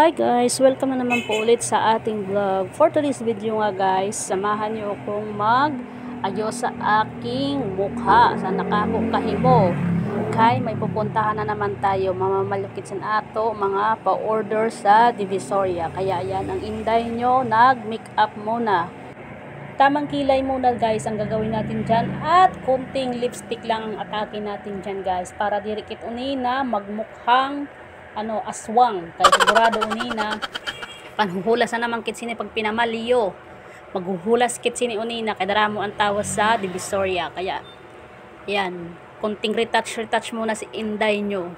Hi guys! Welcome na naman po ulit sa ating vlog. For today's video nga guys, samahan niyo akong mag-ayos sa aking mukha sa nakakahimo. Kay may pupuntahan na naman tayo, mamamalukit sa ato mga pa-order sa Divisoria. Kaya yan ang inday nyo, nag-make up muna. Tamang kilay muna guys ang gagawin natin dyan at konting lipstick lang ang atake natin dyan guys para dirikit unina magmukhang aswang. Kaya sigurado unina panhuhulas na naman kit sini pag pinamaliyo maghuhulas kit sini unina kaya daramo ang tawas sa Divisoria. Kaya yan, konting retouch muna si inday nyo.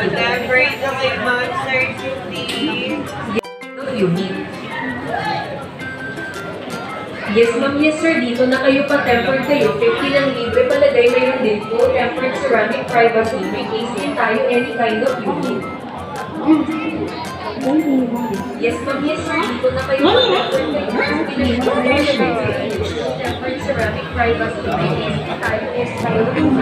Elaborate na kayo mga Sir Judy. Unique. Yes ma'am, yes sir, dito na kayo pa-tempered kayo. 50 lang libre, palagay mayroon din po. Tempered ceramic privacy, may case din tayo any kind of unit. Yes ma'am, yes sir, dito na kayo pa-tempered kayo. Tempered ceramic privacy, may case din tayo any kind of unit.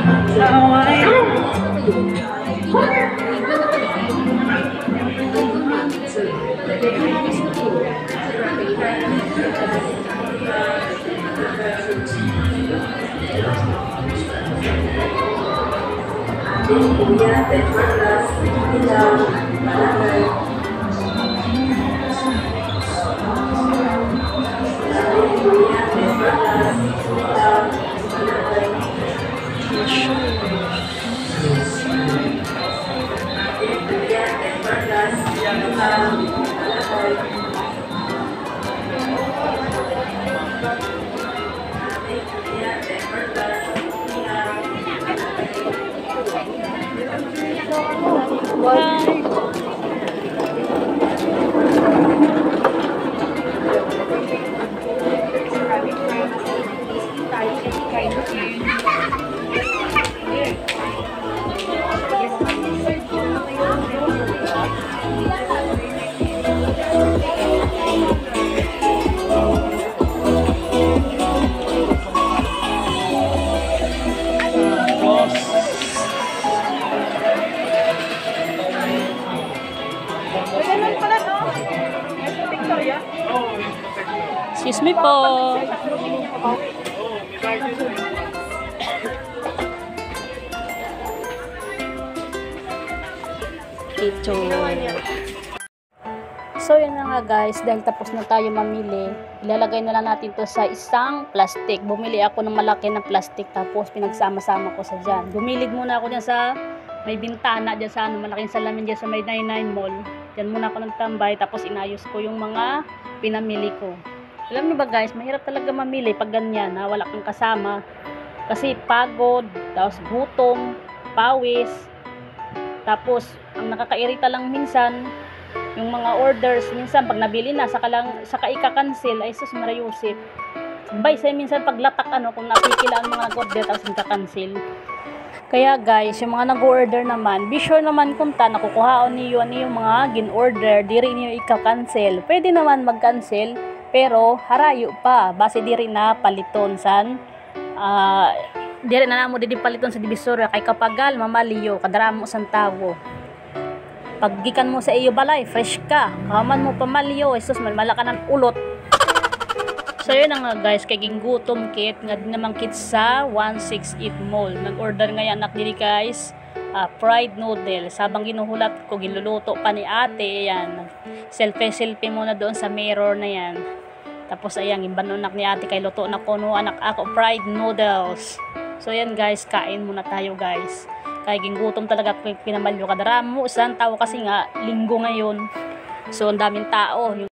Excuse me po. Ito. So yan na nga guys, dahil tapos na tayo mamili, ilalagay na lang natin to sa isang plastic. Bumili ako ng malaki na plastic tapos pinagsama-sama ko sa dyan. Gumilig muna ako dyan sa may bintana dyan sa malaking salamin dyan sa may 99 mall. Dyan muna ako nagtambay tapos inayos ko yung mga pinamili ko. Alam niyo ba guys, mahirap talaga mamili pag ganyan na wala kang kasama. Kasi pagod, tapos gutom, pawis. Tapos ang nakakairita lang minsan yung mga orders, minsan pag nabili na saka ika-cancel ay sus marayusip. Sabay say minsan paglatak kung napikila ang mga nag-order tapos ika-cancel. Kaya guys, yung mga nag-order naman, be sure naman kung nakukuhaon niyo ano yung mga gin-order, diri niyo ika-cancel. Pwede naman mag-cancel, pero harayo pa, base diri na paliton san diri na namo didi paliton sa Divisoria kay kapagal mamaliyo kadaramo sang tawo. Paggikan mo sa iyo balay, fresh ka, kaman mo pamaliyo, isus malaka ng ulot. So yun na nga guys, kay ginggutom kit nga din naman kit sa 168 Mall. Nag-order nga yan anak dili guys, fried noodle. Sabang ginuhulat ko, ginluluto pa ni ate, yan. Selfie muna doon sa mirror na yan. Tapos ayan, imbanon anak ni ate kay luto na ko no anak ako fried noodles. So yan guys, kain muna tayo guys. Kay ginggutom talaga ko pinamalyo kadaramo. Saan tao kasi nga linggo ngayon. So ang daming tao.